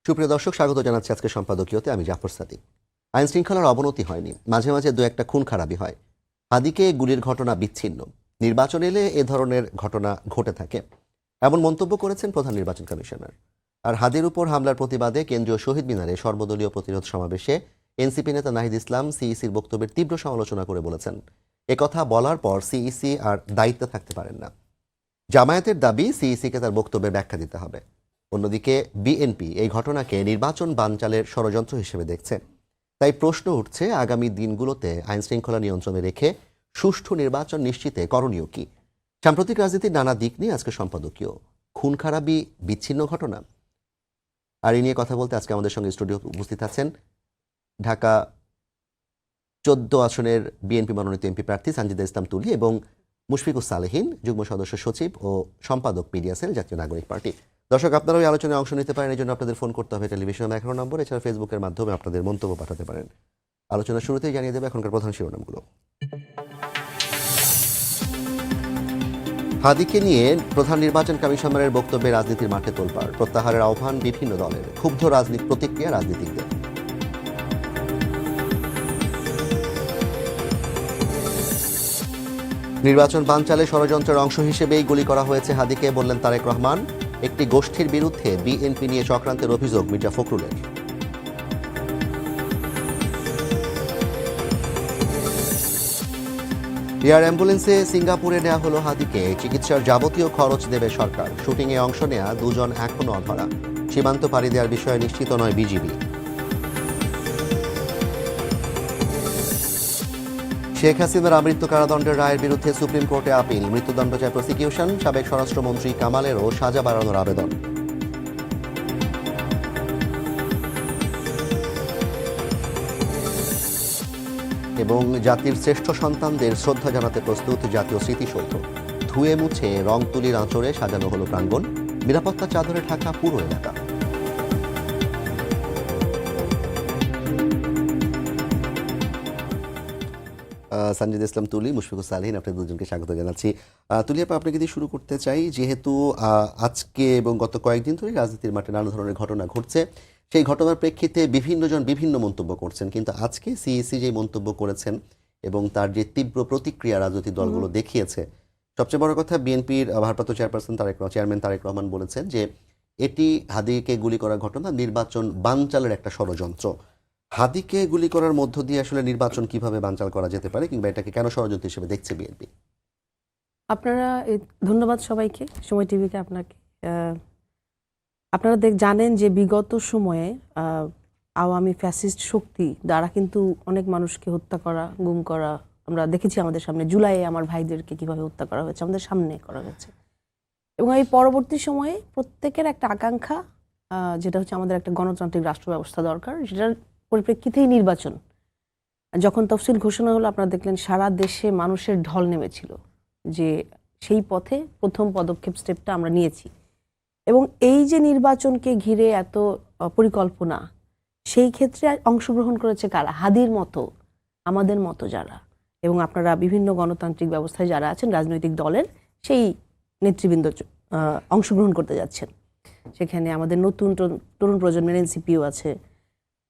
সুপ্রিয় দর্শক, স্বাগত জানাচ্ছি আজকে সম্পাদকীয়তে। আমি জাফর সাদিক। আইন শৃঙ্খলার অবনতি হয়নি, মাঝে মাঝে দু একটা খুন খারাপি হয়। হাদিকে গুলির ঘটনা বিচ্ছিন্ন, নির্বাচন এলে এ ধরনের ঘটনা ঘটে থাকে, এমন মন্তব্য করেছেন প্রধান নির্বাচন কমিশনার। আর হাদির উপর হামলার প্রতিবাদে কেন্দ্রীয় শহীদ মিনারে সর্বদলীয় প্রতিরোধ সমাবেশে এনসিপি নেতা নাহিদ ইসলাম সিইসির বক্তব্যের তীব্র সমালোচনা করে বলেছেন, একথা বলার পর সিইসি আর দায়িত্বে থাকতে পারেন না। জামায়াতের দাবি সিইসিকে তার বক্তব্যের ব্যাখ্যা দিতে হবে। অন্যদিকে বিএনপি এই ঘটনাকে নির্বাচন বানচালের ষড়যন্ত্র হিসেবে দেখছে। তাই প্রশ্ন উঠছে, আগামী দিনগুলোতে আইন শৃঙ্খলা নিয়ন্ত্রণে রেখে সুষ্ঠু নির্বাচন নিশ্চিতে করণীয় কি। সাম্প্রতিক রাজনীতির নানা দিক নিয়ে আজকে সম্পাদকীয়। খুন খারাপি বিচ্ছিন্ন ঘটনা, আর এই নিয়ে কথা বলতে আজকে আমাদের সঙ্গে স্টুডিও উপস্থিত আছেন ঢাকা 14 আসনের বিএনপি মনোনীত এমপি প্রার্থী সানজিদা ইসলাম তুলি এবং মুশফিকুস সালেহীন, যুগ্ম সদস্য সচিব ও সম্পাদক মিডিয়া সেল, জাতীয় নাগরিক পার্টি। দর্শক, আপনারা ওই আলোচনায় অংশ নিতে পারেন। এই জন্য আপনাদের ফোন করতে হবে টেলিভিশন 11 নম্বর। এছাড়া ফেসবুকের মাধ্যমে আপনাদের মন্তব্য পাঠাতে পারেন। আলোচনা শুরুতেই জানিয়ে দেবে এখনকার প্রধান শিরোনামগুলো। হাদিকে নিয়ে প্রধান নির্বাচন কমিশনারের বক্তব্যে রাজনীতির মাঠে তোলপাড়, প্রত্যাহারের আহ্বান বিভিন্ন দলের, ক্ষুব্ধ রাজনীতি প্রতিক্রিয়া রাজনীতিকদের। নির্বাচন বানচালে ষড়যন্ত্রের অংশ হিসেবেই গুলি করা হয়েছে হাদিকে, বললেন তারেক রহমান। একটি গোষ্ঠীর বিরুদ্ধে বিএনপি নিয়ে চক্রান্তের অভিযোগ মির্জা ফখরুলের। এয়ার অ্যাম্বুলেন্সে সিঙ্গাপুরে নেওয়া হলো হাদিকে, চিকিৎসার যাবতীয় খরচ দেবে সরকার। শুটিংয়ে অংশ নেয়া দুজন এখনও অধরা, সীমান্ত পাড়ি দেওয়ার বিষয়ে নিশ্চিত নয় বিজিবি। শেখ হাসিনার আমৃত্যু কারাদণ্ডের রায়ের বিরুদ্ধে সুপ্রিম কোর্টে আপিল, মৃত্যুদণ্ড চায় প্রসিকিউশন। সাবেক স্বরাষ্ট্রমন্ত্রী কামালেরও সাজা বাড়ানোর আবেদন। এবং জাতির শ্রেষ্ঠ সন্তানদের শ্রদ্ধা জানাতে প্রস্তুত জাতীয় স্মৃতিসৌধ। ধুয়ে মুছে রং তুলির আঁচড়ে সাজানো হলো প্রাঙ্গণ, নিরাপত্তা চাদরে ঢাকা পুরো এলাকা। সানজিদা ইসলাম তুলি, মুশফিকুস সালেহীন, আপনাদের দুজনকে স্বাগত জানাচ্ছি। তুলি আপা, আপনাকে দিয়ে শুরু করতে চাই। যেহেতু আজকে এবং গত কয়েকদিন ধরে রাজনীতির মাঠে নানা ধরনের ঘটনা ঘটছে, সেই ঘটনার প্রেক্ষিতে বিভিন্নজন বিভিন্ন মন্তব্য করছেন, কিন্তু আজকে সিইসি যে মন্তব্য করেছেন এবং তার যে তীব্র প্রতিক্রিয়া রাজনৈতিক দলগুলো দেখিয়েছে, সবচেয়ে বড় কথা বিএনপির ভারপ্রাপ্ত চেয়ারম্যান তারেক রহমান বলেছেন যে এটি হাদিকে গুলি করার ঘটনা নির্বাচন বানচালের একটা ষড়যন্ত্র। হাদিকে গুলি করার মধ্য দিয়ে আসলে নির্বাচন কিভাবে বানচাল করা যেতে পারে, কিংবা এটাকে কেন ষড়যন্ত্র হিসেবে দেখছে বিএনপি? আপনারা ধন্যবাদ সবাইকে, সময় টিভিকে। আপনারা জানেন যে বিগত সময়ে আওয়ামী ফ্যাসিস্ট শক্তি দ্বারা কিন্তু অনেক মানুষকে হত্যা করা, গুম করা আমরা দেখেছি আমাদের সামনে। জুলাইয়ে আমার ভাইদেরকে কিভাবে হত্যা করা হয়েছে আমাদের সামনে করা হয়েছে। এবং এই পরবর্তী সময়ে প্রত্যেকের একটা আকাঙ্ক্ষা, যেটা হচ্ছে আমাদের একটা গণতান্ত্রিক রাষ্ট্র ব্যবস্থা দরকার। সেটার পরিপ্রেক্ষিতেই নির্বাচন যখন তফসিল ঘোষণা হলো, আপনারা দেখলেন সারা দেশে মানুষের ঢল নেমেছিল যে সেই পথে প্রথম পদক্ষেপ স্টেপটা আমরা নিয়েছি। এবং এই যে নির্বাচনকে ঘিরে এত পরিকল্পনা, সেই ক্ষেত্রে অংশগ্রহণ করেছে কারা? হাদির মতো, আমাদের মতো যারা, এবং আপনারা বিভিন্ন গণতান্ত্রিক ব্যবস্থায় যারা আছেন, রাজনৈতিক দলের সেই নেতৃবৃন্দ অংশগ্রহণ করতে যাচ্ছেন। সেখানে আমাদের নতুন তরুণ প্রজন্মের এনসিপিও আছে।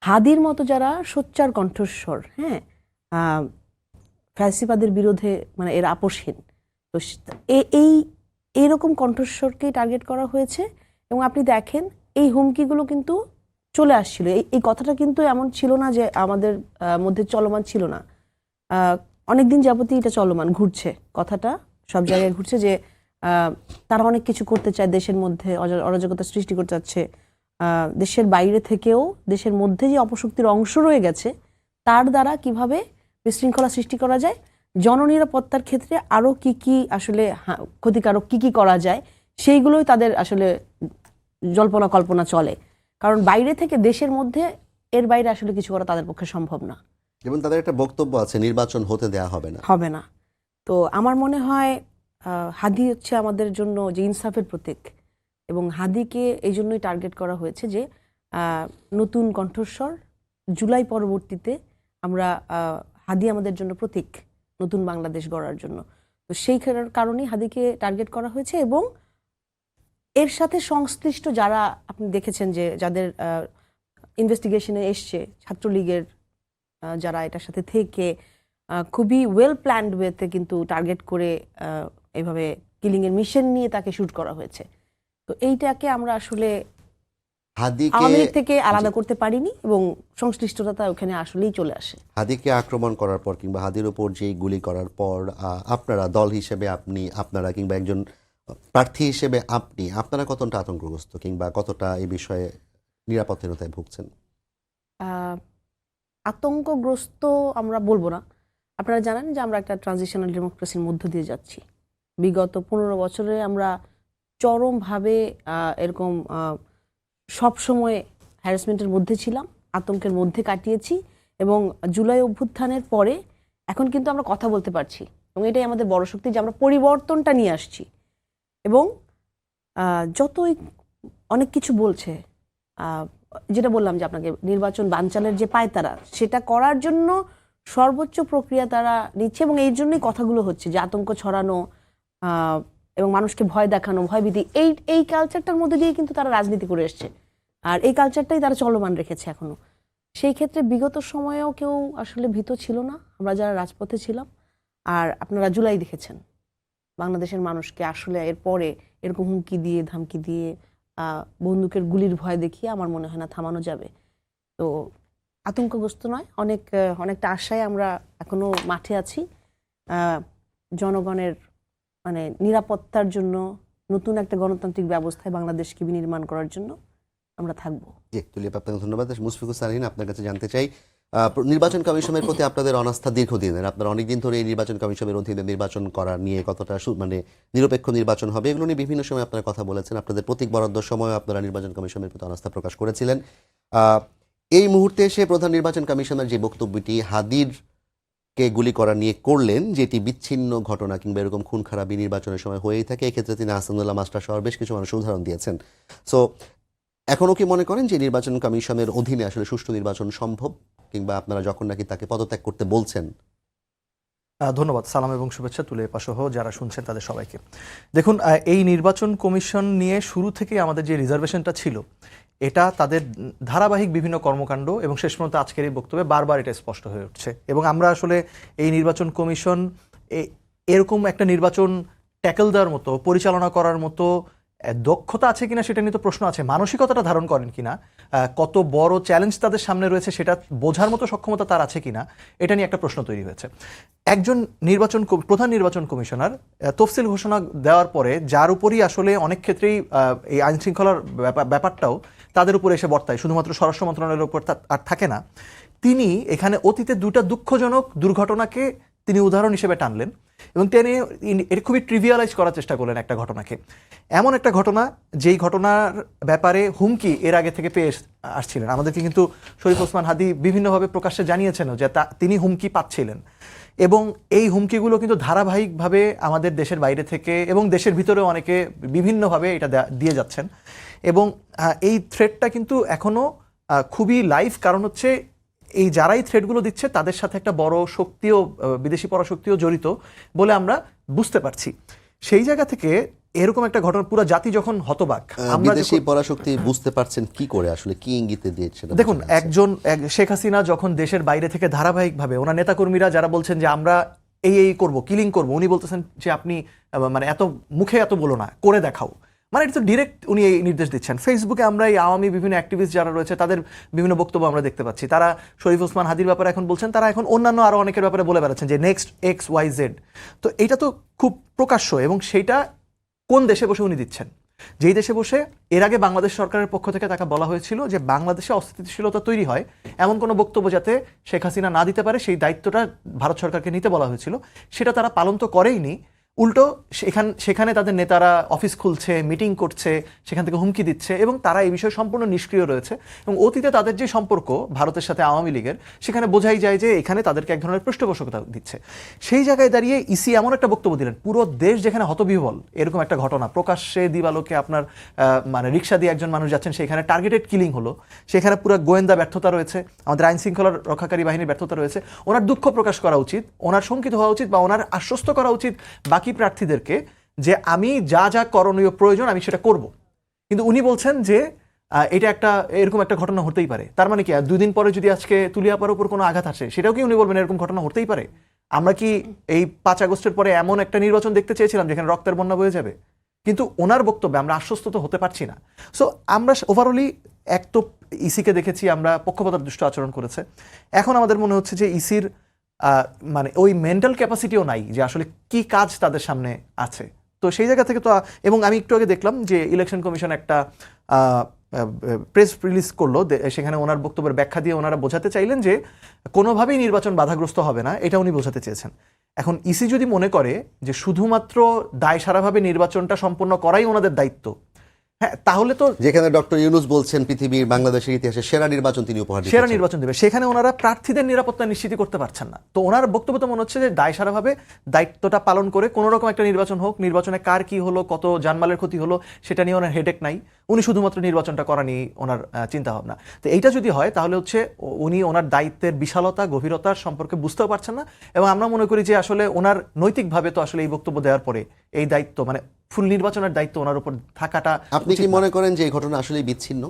হাদির মতো যারা সোচ্চার কণ্ঠস্বর, ফ্যাসিবাদের বিরুদ্ধে মানে এর আপোষহীন, তো এইরকম কণ্ঠস্বরকেই টার্গেট করা হয়েছে। এবং আপনি দেখেন এই হুমকিগুলো কিন্তু চলে আসছিল। এই কথাটা কিন্তু এমন ছিল না যে আমাদের মধ্যে চলমান ছিল না, অনেকদিন যাবতই এটা চলমান, ঘুরছে কথাটা, সব জায়গায় ঘুরছে যে তারা অনেক কিছু করতে চায়, দেশের মধ্যে অরাজকতা সৃষ্টি করতে চাচ্ছে। দেশের বাইরে থেকেও দেশের মধ্যে যে অপশক্তির অংশ রয়ে গেছে তার দ্বারা কিভাবে বিশৃঙ্খলা সৃষ্টি করা যায়, জননিরাপত্তার ক্ষেত্রে আরও কি কি আসলে ক্ষতিকারক কি কি করা যায়, সেইগুলোই তাদের আসলে জল্পনা কল্পনা চলে। কারণ বাইরে থেকে দেশের মধ্যে, এর বাইরে আসলে কিছু করা তাদের পক্ষে সম্ভব না। যেমন তাদের একটা বক্তব্য আছে, নির্বাচন হতে দেয়া হবে না। তো আমার মনে হয় হাদি হচ্ছে আমাদের জন্য যে ইনসাফের প্রতীক, এবং হাদিকে এই জন্যই টার্গেট করা হয়েছে যে নতুন কণ্ঠস্বর। জুলাই পরবর্তীতে আমরা হাদি আমাদের জন্য প্রতীক, নতুন বাংলাদেশ গড়ার জন্য। তো সেই কারণেই হাদিকে টার্গেট করা হয়েছে। এবং এর সাথে সংশ্লিষ্ট যারা আপনি দেখেছেন যে যাদের ইনভেস্টিগেশনে এসছে ছাত্রলীগের যারা এটার সাথে থেকে খুবই ওয়েল প্ল্যান্ড ওয়েতে কিন্তু টার্গেট করে এইভাবে কিলিংয়ের মিশন নিয়ে তাকে শুট করা হয়েছে। তো এইটাকে আমরা আসলে হাদিকে আওয়ামী লীগ থেকে আলাদা করতে পারিনি এবং সংশ্লিষ্টতা ওখানে আসলেই চলে আসে। হাদিকে আক্রমণ করার পর কিংবা হাদির উপর যে গুলি করার পর আপনারা দল হিসেবে আপনারা কিংবা একজন প্রার্থী হিসেবে আপনারা কতটা আতঙ্কগ্রস্ত কিংবা কতটা এই বিষয়ে নিরাপত্তাহীনতায় ভুগছেন? আতঙ্কগ্রস্ত আমরা বলবো না। আপনারা জানেন যে আমরা একটা ট্রানজিশনাল ডেমোক্রেসির মধ্য দিয়ে যাচ্ছি। বিগত 15 বছরে আমরা চরমভাবে এরকম সবসময় হ্যারাসমেন্টের মধ্যে ছিলাম, আতঙ্কের মধ্যে কাটিয়েছি এবং জুলাই অভ্যুত্থানের পরে এখন কিন্তু আমরা কথা বলতে পারছি এবং এটাই আমাদের বড় শক্তি যে আমরা পরিবর্তনটা নিয়ে আসছি। এবং যতই অনেক কিছু বলছে, যেটা বললাম যে আপনাকে নির্বাচন বানচালের যে পায়তারা সেটা করার জন্য সর্বোচ্চ প্রক্রিয়া তারা নিচ্ছে এবং এই জন্যই কথাগুলো হচ্ছে যে আতঙ্ক ছড়ানো এবং মানুষকে ভয় দেখানো, ভয়ভীতি, এই কালচারটার মধ্যে দিয়ে কিন্তু তারা রাজনীতি করে এসছে আর এই কালচারটাই তারা চলমান রেখেছে এখনো। সেই ক্ষেত্রে বিগত সময়েও কেউ আসলে ভীত ছিল না, আমরা যারা রাজপথে ছিলাম। আর আপনারা জুলাই দেখেছেন বাংলাদেশের মানুষকে আসলে এরপরে এরকম হুমকি দিয়ে ধামকি দিয়ে বন্দুকের গুলির ভয় দেখিয়ে আমার মনে হয় না থামানো যাবে। তো আতঙ্কগ্রস্ত নয়, অনেকটা আশায় আমরা এখনো মাঠে আছি। জনগণের মানে নিরাপত্তার জন্য নতুন একটা গণতান্ত্রিক ব্যবস্থায় বাংলাদেশকে বিনির্মাণ করার জন্য আমরা থাকবো। জি, তুলিয়া আপনাকে ধন্যবাদ। মুশফিকুর সালিহিন, আপনার কাছে জানতে চাই নির্বাচন কমিশনের প্রতি আপনাদের অনাস্থা দীর্ঘদিনের, আপনারা অনেকদিন ধরে এই নির্বাচন কমিশনের অধীনে নির্বাচন করা নিয়ে কতটা মানে নিরপেক্ষ নির্বাচন হবে এগুলো নিয়ে বিভিন্ন সময় আপনারা কথা বলেছেন, আপনাদের প্রতীক বরাদ্দ সময় আপনারা নির্বাচন কমিশনের প্রতি অনাস্থা প্রকাশ করেছিলেন। এই মুহূর্তে এসে প্রধান নির্বাচন কমিশনার যে বক্তব্যটি হাদিরকে গুলি করা নিয়ে করলেন, যেটি বিচ্ছিন্ন ঘটনা কিংবা এরকম খুন খারাপি নির্বাচনের সময় হয়েই থাকে, এক্ষেত্রে তিনি আহসানুল্লাহ মাস্টার সহ বেশ কিছু মানুষ উদাহরণ দিয়েছেন। সো এখনও কি মনে করেন যে নির্বাচন কমিশনের অধীনে আসলে সুষ্ঠু নির্বাচন সম্ভব কিংবা আপনারা যখন নাকি তাকে পদত্যাগ করতে বলছেন? ধন্যবাদ, সালাম এবং শুভেচ্ছা তুলে পাসহ যারা শুনছেন তাদের সবাইকে। দেখুন, এই নির্বাচন কমিশন নিয়ে শুরু থেকে আমাদের যে রিজার্ভেশনটা ছিল এটা তাদের ধারাবাহিক বিভিন্ন কর্মকাণ্ড এবং শেষ পর্যন্ত আজকের এই বক্তব্যে বারবার এটা স্পষ্ট হয়ে উঠছে। এবং আমরা আসলে এই নির্বাচন কমিশন এরকম একটা নির্বাচন ট্যাকল দেওয়ার মতো, পরিচালনা করার মতো দক্ষতা আছে কিনা সেটা নিয়ে তো প্রশ্ন আছে, মানসিকতাটা ধারণ করেন কিনা, কত বড় চ্যালেঞ্জ তাদের সামনে রয়েছে সেটা বোঝার মতো সক্ষমতা তার আছে কিনা, এটা নিয়ে একটা প্রশ্ন তৈরি হয়েছে। একজন প্রধান নির্বাচন কমিশনার তফসিল ঘোষণা দেওয়ার পরে যার উপরই আসলে অনেক ক্ষেত্রেই এই আইন শৃঙ্খলার ব্যাপারটাও তাদের উপরে এসে বর্তায়, শুধুমাত্র স্বরাষ্ট্র মন্ত্রণালয়ের উপর আর থাকে না, তিনি এখানে অতীতে দুটা দুঃখজনক দুর্ঘটনাকে তিনি উদাহরণ হিসেবে টানলেন এবং তিনি এটা খুবই ট্রিভিয়ালাইজ করার চেষ্টা করলেন একটা ঘটনাকে। এমন একটা ঘটনা যেই ঘটনার ব্যাপারে হুমকি এর আগে থেকে পেয়ে আসছিলেন, আমাদেরকে কিন্তু শরীফ ওসমান হাদি বিভিন্নভাবে প্রকাশ্যে জানিয়েছেন যে তিনি হুমকি পাচ্ছিলেন এবং এই হুমকিগুলো কিন্তু ধারাবাহিকভাবে আমাদের দেশের বাইরে থেকে এবং দেশের ভিতরেও অনেকে বিভিন্নভাবে এটা দিয়ে যাচ্ছেন এবং এই থ্রেটটা কিন্তু এখনও খুবই লাইভ। কারণ হচ্ছে এই যারাই থ্রেটগুলো দিচ্ছে তাদের সাথে একটা বড় শক্তিও, বিদেশি পরাশক্তিও জড়িত বলে আমরা বুঝতে পারছি। সেই জায়গা থেকে এরকম একটা ঘটনা পুরো জাতি যখন হতবাক, বিদেশি পরাশক্তি বুঝতে পারছেন কি করে, আসলে কি ইঙ্গিতে দিয়েছে? দেখুন, শেখ হাসিনা যখন দেশের বাইরে থেকে ধারাবাহিকভাবে ওনার নেতাকর্মীরা যারা বলছেন যে আমরা এই করব, কিলিং করব, উনি বলতেছেন যে আপনি মানে এত মুখে এত বলো না, করে দেখাও, মানে এটা তো ডিরেক্ট উনি এই নির্দেশ দিচ্ছেন। ফেসবুকে আমরা এই আওয়ামী বিভিন্ন অ্যাক্টিভিস্ট যারা রয়েছে তাদের বিভিন্ন বক্তব্য আমরা দেখতে পাচ্ছি, তারা শরীফ ওসমান হাদির ব্যাপারে এখন বলছেন, তারা এখন অন্যান্য আরও অনেকের ব্যাপারে বলে বেড়াচ্ছেন যে নেক্সট XYZ। তো এটা তো খুব প্রকাশ্য এবং সেইটা কোন দেশে বসে উনি দিচ্ছেন, যেই দেশে বসে এর আগে বাংলাদেশ সরকারের পক্ষ থেকে তাকে বলা হয়েছিল যে বাংলাদেশে অস্থিতিশীলতা তৈরি হয় এমন কোনো বক্তব্য যাতে শেখ হাসিনা না দিতে পারে, সেই দায়িত্বটা ভারত সরকারকে নিতে বলা হয়েছিল। সেটা তারা পালন তো করেইনি, উল্টো সেখানে তাদের নেতারা অফিস খুলছে, মিটিং করছে, সেখান থেকে হুমকি দিচ্ছে এবং তারা এই বিষয়ে সম্পূর্ণ নিষ্ক্রিয় রয়েছে। এবং অতীতে তাদের যে সম্পর্ক ভারতের সাথে আওয়ামী লীগের, সেখানে বোঝাই যায় যে এখানে তাদেরকে এক ধরনের পৃষ্ঠপোষকতা দিচ্ছে। সেই জায়গায় দাঁড়িয়ে ইসি এমন একটা বক্তব্য দিলেন, পুরো দেশ যেখানে হতবিহ্বল, এরকম একটা ঘটনা প্রকাশ্যে দিবালোকে আপনার মানে রিক্সা দিয়ে একজন মানুষ যাচ্ছেন, সেখানে টার্গেটেড কিলিং হলো, সেখানে পুরো গোয়েন্দা ব্যর্থতা রয়েছে, আমাদের আইন শৃঙ্খলার রক্ষাকারী বাহিনীর ব্যর্থতা রয়েছে। ওনার দুঃখ প্রকাশ করা উচিত, ওনার শঙ্কিত হওয়া উচিত বা ওনার আশ্বস্ত করা উচিত বাকি প্রার্থীদেরকে যে আমি যা যা করণীয় প্রয়োজন আমি সেটা করব। কিন্তু উনি বলছেন যে এটা একটা এরকম একটা ঘটনা হতেই পারে। তার মানে কি 2 দিন পরে যদি আজকে তুলিয়াপার উপর কোনো আঘাত আসে, সেটাও কি উনি বলবেন এরকম ঘটনা হতেই পারে? আমরা কি এই 5 আগস্টের পরে এমন একটা নির্বাচন দেখতে চেয়েছিলাম যেখানে রক্তের বন্যা বয়ে যাবে? কিন্তু ওনার বক্তব্যে আমরা আশ্বস্ত তো হতে পারছি না। সো আমরা ওভারঅলি এক তো ইসিকে দেখেছি আমরা পক্ষপাতের দুষ্ট আচরণ করেছে। এখন আমাদের মনে হচ্ছে যে ইসির মানে ওই মেন্টাল ক্যাপাসিটিও নাই যে আসলে কি কাজ তাদের সামনে আছে। তো সেই জায়গা থেকে তো এবং আমি একটু আগে দেখলাম যে ইলেকশন কমিশন একটা প্রেস রিলিজ করলো, সেখানে ওনার বক্তব্যের ব্যাখ্যা দিয়ে ওনারা বোঝাতে চাইলেন যে কোনোভাবেই নির্বাচন বাধাগ্রস্ত হবে না, এটা উনি বোঝাতে চেয়েছেন। এখন ইসি যদি মনে করে যে শুধুমাত্র দায়সারাভাবে নির্বাচনটা সম্পন্ন করাই ওনাদের দায়িত্ব, হ্যাঁ, তাহলে তো যেখানে ডক্টর ইউনূস বলছেন পৃথিবীর বাংলাদেশের ইতিহাসে সেরা নির্বাচন তিনি উপহার দিতে সেরা চান। নির্বাচন দেবে, সেখানে ওনারা প্রার্থীদের নিরাপত্তা নিশ্চিত করতে পারছেন না। তো ওনার বক্তব্য তো মনে হচ্ছে যে দায়সারাভাবে দায়িত্বটা পালন করে কোনো রকম একটা নির্বাচন হোক, নির্বাচনে কার কি হলো, কত জানমালের ক্ষতি হলো সেটা নিয়ে ওনার হেডেক নাই, উনি শুধুমাত্র নির্বাচনটা করা নিয়ে ওনার চিন্তা ভাবনা। তো এইটা যদি হয় তাহলে হচ্ছে উনি ওনার দায়িত্বের বিশালতা গভীরতার সম্পর্কে বুঝতেও পারছেন না। এবং আমরা মনে করি যে আসলে ওনার নৈতিকভাবে তো আসলে এই বক্তব্য দেওয়ার পরে এই দায়িত্ব মানে ফুল নির্বাচনের দায়িত্ব ওনার উপর থাকাটা আপনি কি মনে করেন যে এই ঘটনা আসলে বিচ্ছিন্ন?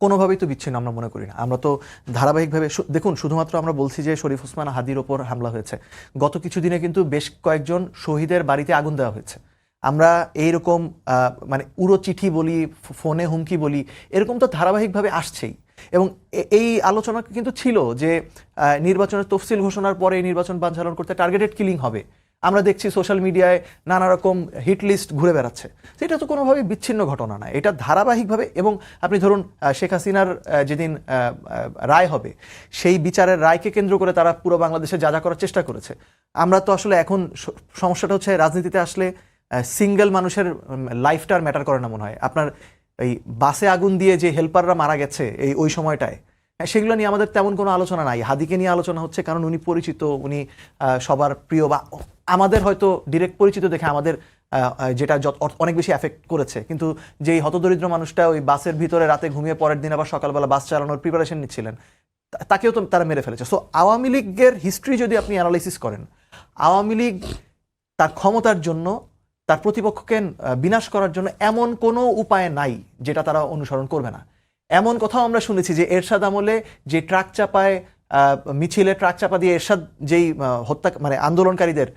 কোনোভাবেই তো বিচ্ছিন্ন আমরা মনে করি না। আমরা তো ধারাবাহিকভাবে দেখুন, শুধুমাত্র আমরা বলছি যে শরীফ ওসমান হাদির ওপর হামলা হয়েছে, গত কিছুদিনে কিন্তু বেশ কয়েকজন শহীদের বাড়িতে আগুন দেওয়া হয়েছে। আমরা এইরকম মানে উড়ো চিঠি বলি, ফোনে হুমকি বলি, এরকম তো ধারাবাহিকভাবে আসছেই। এবং এই আলোচনা কিন্তু ছিল যে নির্বাচনের তফসিল ঘোষণার পরে এই নির্বাচন বানচালন করতে টার্গেটেড কিলিং হবে। আমরা দেখছি সোশ্যাল মিডিয়ায় নানা রকম হিট লিস্ট ঘুরে বেড়াচ্ছে। সেটা তো কোনোভাবেই বিচ্ছিন্ন ঘটনা না, এটা ধারাবাহিকভাবে। এবং আপনি ধরুন শেখ হাসিনার যেদিন রায় হবে, সেই বিচারের রায়কে কেন্দ্র করে তারা পুরো বাংলাদেশে যা যা করার চেষ্টা করেছে। আমরা তো আসলে এখন সমস্যাটা হচ্ছে রাজনীতিতে আসলে সিঙ্গেল মানুষের লাইফটার ম্যাটার করে না মনে হয়। আপনার এই বাসে আগুন দিয়ে যে হেল্পাররা মারা গেছে ওই সময়টায়, সেগুলো নিয়ে আমাদের তেমন কোনো আলোচনা নাই। হাদিকে নিয়ে আলোচনা হচ্ছে কারণ উনি পরিচিত, উনি সবার প্রিয়, বা আমাদের হয়তো ডিরেক্ট পরিচিত দেখে আমাদের যেটা অনেক বেশি এফেক্ট করেছে। কিন্তু যেই হতদরিদ্র মানুষটা ওই বাসের ভিতরে রাতে ঘুমিয়ে পরের দিন আবার সকালবেলা বাস চালানোর প্রিপারেশন নিচ্ছিলেন, তাকেও তো তারা মেরে ফেলেছে। সো আওয়ামী লীগের হিস্ট্রি যদি আপনি অ্যানালাইসিস করেন, আওয়ামী লীগ তার ক্ষমতার জন্য, তার প্রতিপক্ষকে বিনাশ করার জন্য এমন কোনো উপায় নাই যেটা তারা অনুসরণ করবে না। এমন কথাও আমরা শুনেছি যে এরশাদ আমলে যে ট্রাক চাপায় মিছিলে ট্রাক চাপা দিয়ে এরশাদ যেই হত্যা মানে আন্দোলনকারীদের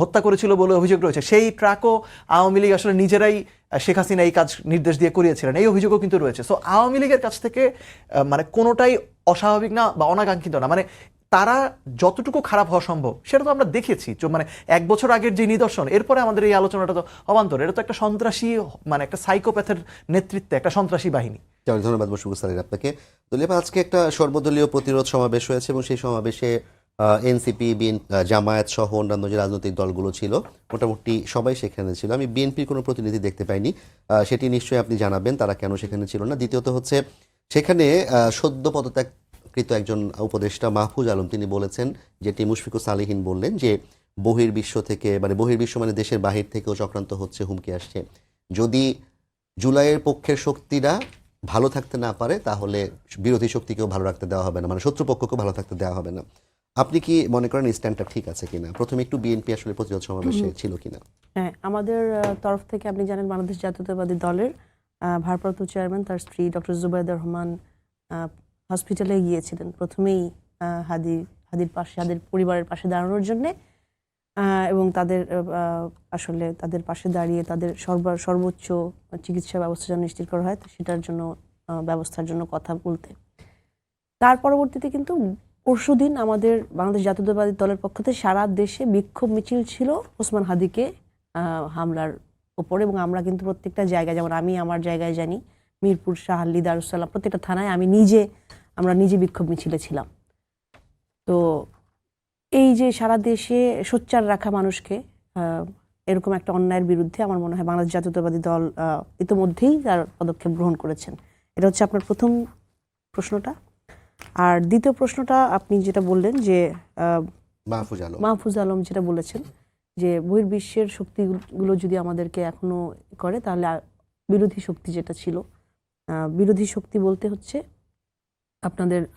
হত্যা করেছিল বলে অভিযোগ রয়েছে, সেই ট্রাকও আওয়ামী লীগ আসলে নিজেরাই শেখ হাসিনা এই কাজ নির্দেশ দিয়ে করিয়েছিলেন, এই অভিযোগও কিন্তু রয়েছে। সো আওয়ামী লীগের কাছ থেকে মানে কোনোটাই অস্বাভাবিক না বা অনাকাঙ্ক্ষিত না। মানে তারা যতটুকু খারাপ হওয়া সম্ভব সেটা তো আমরা দেখেছি। মানে 1 বছর আগের যে নিদর্শন, এরপরে আমাদের এই আলোচনাটা তো অবান্তর। এটা তো একটা সন্ত্রাসী, মানে একটা সাইকোপ্যাথের নেতৃত্বে একটা সন্ত্রাসী বাহিনী। ধন্যবাদ মুশফিকুর সালির আপনাকে। দলীয় আজকে একটা সর্বদলীয় প্রতিরোধ সমাবেশ হয়েছে এবং সেই সমাবেশে এনসিপি, জামায়াত সহ অন্যান্য যে রাজনৈতিক দলগুলো ছিল মোটামুটি সবাই সেখানে ছিল। আমি বিএনপির কোনো প্রতিনিধি দেখতে পাইনি, সেটি নিশ্চয়ই আপনি জানাবেন তারা কেন সেখানে ছিল না। দ্বিতীয়ত হচ্ছে সেখানে সদ্য পদত্যাগকৃত একজন উপদেষ্টা মাহফুজ আলম তিনি বলেছেন, যেটি মুশফিকুর সালিহিন বললেন, যে বহির্বিশ্ব থেকে মানে বহির্বিশ্ব মানে দেশের বাহির থেকেও চক্রান্ত হচ্ছে, হুমকি আসছে। যদি জুলাইয়ের পক্ষের শক্তিরা ভালো থাকতে না পারে তাহলে বিরোধী শক্তিকেও ভালো রাখতে দেওয়া হবে না, মানে শত্রুপক্ষকেও ভালো থাকতে দেওয়া হবে না। আপনি কি মনে করেন এই স্ট্যান্ডটা ঠিক আছে কিনা? প্রথমে একটু বিএনপি আসলে প্রতিরোধ সমাবেশে ছিল কিনা? হ্যাঁ, আমাদের তরফ থেকে আপনি জানেন বাংলাদেশ জাতীয়তাবাদী দলের ভারপ্রাপ্ত চেয়ারম্যান তার স্ত্রী ডক্টর জুবাইদা রহমান হসপিটালে গিয়েছিলেন প্রথমেই হাদির পাশে, হাদির পরিবারের পাশে দাঁড়ানোর জন্যে, এবং তাদের আসলে তাদের পাশে দাঁড়িয়ে তাদের সর্বোচ্চ চিকিৎসা ব্যবস্থা যেন নিশ্চিত করা হয় সেটার জন্য ব্যবস্থার জন্য কথা বলতে। তার পরবর্তীতে কিন্তু পরশুদিন আমাদের বাংলাদেশ জাতীয়তাবাদী দলের পক্ষ থেকে সারা দেশে বিক্ষোভ মিছিল ছিল ওসমান হাদিকে হামলার ওপরে। এবং আমরা কিন্তু প্রত্যেকটা জায়গায়, যেমন আমি আমার জায়গায় জানি, মিরপুর, শাহলী, দারুসালাম, প্রত্যেকটা থানায় আমরা নিজে বিক্ষোভ মিছিলে ছিলাম। তো এই যে সারা দেশে সোচ্চার রাখা মানুষকে এরকম একটা অন্যায়ের বিরুদ্ধে আমার মনে হয় বাংলাদেশ জাতীয়তাবাদী দল ইতিমধ্যেই তার পদক্ষেপ গ্রহণ করেছেন। এটা হচ্ছে আপনার প্রথম প্রশ্নটা। আর দ্বিতীয় প্রশ্নটা আপনি যেটা বললেন যে মাহফুজ আলম যেটা বলেছেন যে বহির্বিশ্বের শক্তিগুলো যদি আমাদেরকে এখনো করে, তাহলে বিরোধী শক্তি যেটা ছিল, বিরোধী শক্তি বলতে হচ্ছে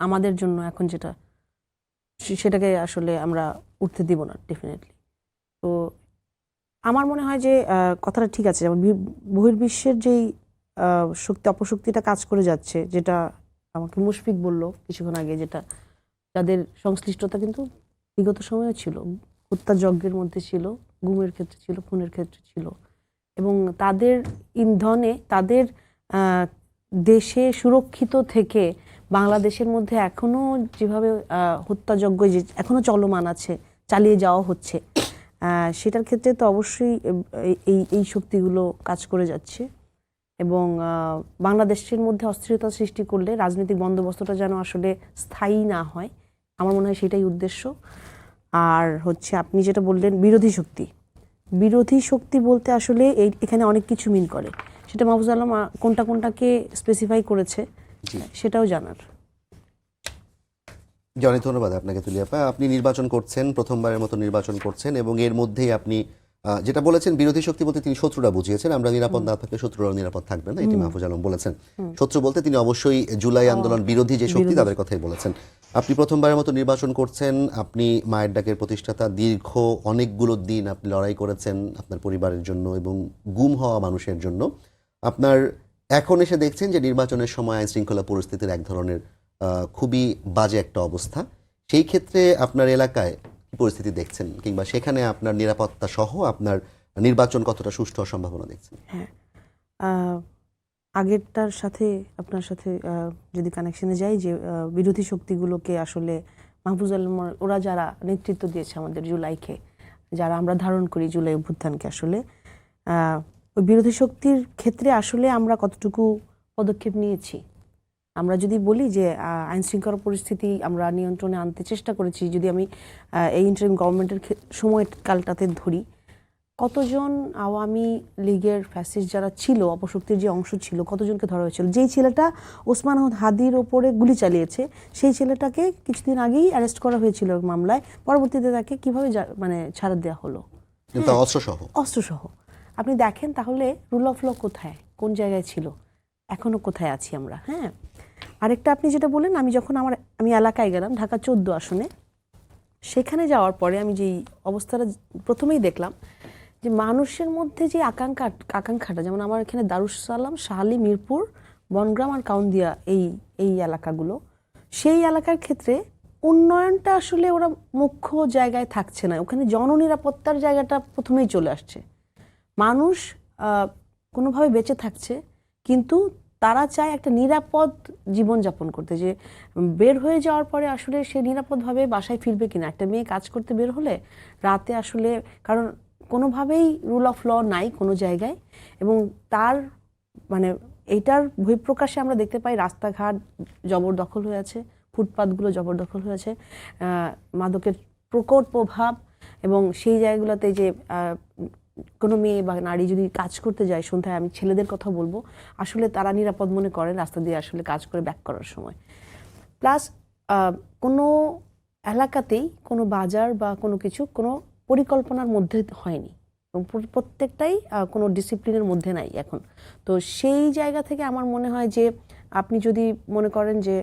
আমাদের জন্য এখন যেটা, সেটাকে আসলে আমরা উঠতে দিব না ডেফিনেটলি। তো আমার মনে হয় যে কথাটা ঠিক আছে, যেমন বহির্বিশ্বের যেই শক্তি অপশক্তিটা কাজ করে যাচ্ছে, যেটা আমাকে মুশফিক বলল কিছুক্ষণ আগে, যেটা যাদের সংশ্লিষ্টতা কিন্তু বিগত সময়ে ছিল, হত্যাযজ্ঞের মধ্যে ছিল, গুমের ক্ষেত্রে ছিল, খুনের ক্ষেত্রে ছিল, এবং তাদের ইন্ধনে তাদের দেশে সুরক্ষিত থেকে বাংলাদেশের মধ্যে এখনো যেভাবে হত্যাযজ্ঞ যে এখনো চলমান আছে, চালিয়ে যাওয়া হচ্ছে, সেটার ক্ষেত্রে তো অবশ্যই এই শক্তিগুলো কাজ করে যাচ্ছে। এবং বাংলাদেশের মধ্যে অস্থিরতা সৃষ্টি করলে রাজনৈতিক বন্দোবস্তটা যেন আসলে স্থায়ী না হয়, আমার মনে হয় সেটাই উদ্দেশ্য। আর হচ্ছে আপনি যেটা বললেন বিরোধী শক্তি বলতে আসলে এখানে অনেক কিছু মিন করে, সেটা মাহফুজ আলম কোনটাকে স্পেসিফাই করেছে সেটাও জানার। অনেক ধন্যবাদ আপনাকে তুলিয়াপা। আপনি নির্বাচন করছেন, প্রথমবারের মতো নির্বাচন করছেন, এবং এর মধ্যেই আপনি যেটা বলেছেন বিরোধী শক্তি বলতে তিনি শত্রুরা বুঝিয়েছেন, আমরা নিরাপদ না থাকলে শত্রুরাও নিরাপদ থাকবে না, এটি মাহফুজ আলম বলেছেন। শত্রু বলতে তিনি অবশ্যই জুলাই আন্দোলন বিরোধী যে শক্তি তাদের কথাই বলেছেন। আপনি প্রথমবারের মতো নির্বাচন করছেন, আপনি মায়ের ডাকের প্রতিষ্ঠাতা, দীর্ঘ অনেকগুলো দিন আপনি লড়াই করেছেন আপনার পরিবারের জন্য এবং গুম হওয়া মানুষের জন্য। আপনার এখন এসে দেখছেন যে নির্বাচনের সময় আইন শৃঙ্খলা পরিস্থিতির এক ধরনের খুবই বাজে একটা অবস্থা। সেই ক্ষেত্রে আপনার এলাকায় কি পরিস্থিতি দেখছেন, কিংবা সেখানে আপনার নিরাপত্তা সহ আপনার নির্বাচন কতটা সুষ্ঠু হওয়ার সম্ভাবনা দেখছেন? হ্যাঁ, আগেরটার সাথে আপনার সাথে যদি কানেকশনে যাই, যে বিরোধী শক্তিগুলোকে আসলে মাহফুজ আলম ওরা যারা নেতৃত্ব দিয়েছে আমাদের জুলাইকে, যারা আমরা ধারণ করি জুলাই অভ্যুত্থানকে, আসলে ওই বিরোধী শক্তির ক্ষেত্রে আসলে আমরা কতটুকু পদক্ষেপ নিয়েছি। আমরা যদি বলি যে আইন শৃঙ্খলা পরিস্থিতি আমরা নিয়ন্ত্রণে আনতে চেষ্টা করেছি, যদি আমি এই ইন্টারিম গভর্নমেন্টের সময়কালটাতে ধরি, কতজন আওয়ামী লীগের ফ্যাসিস্ট যারা ছিল, অপশক্তির যে অংশ ছিল, কতজনকে ধরা হয়েছিল। যেই ছেলেটা ওসমান হাদির ওপরে গুলি চালিয়েছে, সেই ছেলেটাকে কিছুদিন আগেই অ্যারেস্ট করা হয়েছিল মামলায়, পরবর্তীতে তাকে কিভাবে মানে ছাড়া দেওয়া হলো, অস্ত্রসহ। আপনি দেখেন তাহলে রুল অফ ল কোথায়, কোন জায়গায় ছিল, এখনো কোথায় আছি আমরা। হ্যাঁ, আরেকটা আপনি যেটা বললেন, আমি এলাকায় গেলাম, ঢাকা 14 আসনে, সেখানে যাওয়ার পরে আমি যেই অবস্থাটা প্রথমেই দেখলাম, যে মানুষের মধ্যে যে আকাঙ্ক্ষাটা, যেমন আমার এখানে দারুস সালাম, শাহালি, মিরপুর, বনগ্রাম আর কাউন্দিয়া, এই এলাকাগুলো, সেই এলাকার ক্ষেত্রে উন্নয়নটা আসলে ওরা মুখ্য জায়গায় থাকছে না, ওখানে জননিরাপত্তার জায়গাটা প্রথমেই চলে আসছে। মানুষ কোনোভাবে বেঁচে থাকছে, কিন্তু তারা চায় একটা নিরাপদ জীবনযাপন করতে, যে বের হয়ে যাওয়ার পরে আসলে সে নিরাপদভাবে বাসায় ফিরবে কিনা। একটা মেয়ে কাজ করতে বের হলে রাতে আসলে, কারণ কোনোভাবেই রুল অফ ল নাই কোনো জায়গায়, এবং তার মানে এইটার বহিঃপ্রকাশে আমরা দেখতে পাই রাস্তাঘাট জবরদখল হয়ে আছে, ফুটপাতগুলো জবরদখল হয়েছে, মাদকের প্রকট প্রভাব, এবং সেই জায়গাগুলোতে যে কোনো মেয়ে বা নারী যদি কাজ করতে যায় সন্ধ্যায়, আমি ছেলেদের কথা বলবো, আসলে তারা নিরাপদ মনে করেন রাস্তা দিয়ে আসলে কাজ করে ব্যাক করার সময়। প্লাস কোনো এলাকাতেই কোনো বাজার বা কোনো কিছু কোনো পরিকল্পনার মধ্যে হয়নি, এবং প্রত্যেকটাই কোনো ডিসিপ্লিনের মধ্যে নাই এখন। তো সেই জায়গা থেকে আমার মনে হয় যে আপনি যদি মনে করেন যে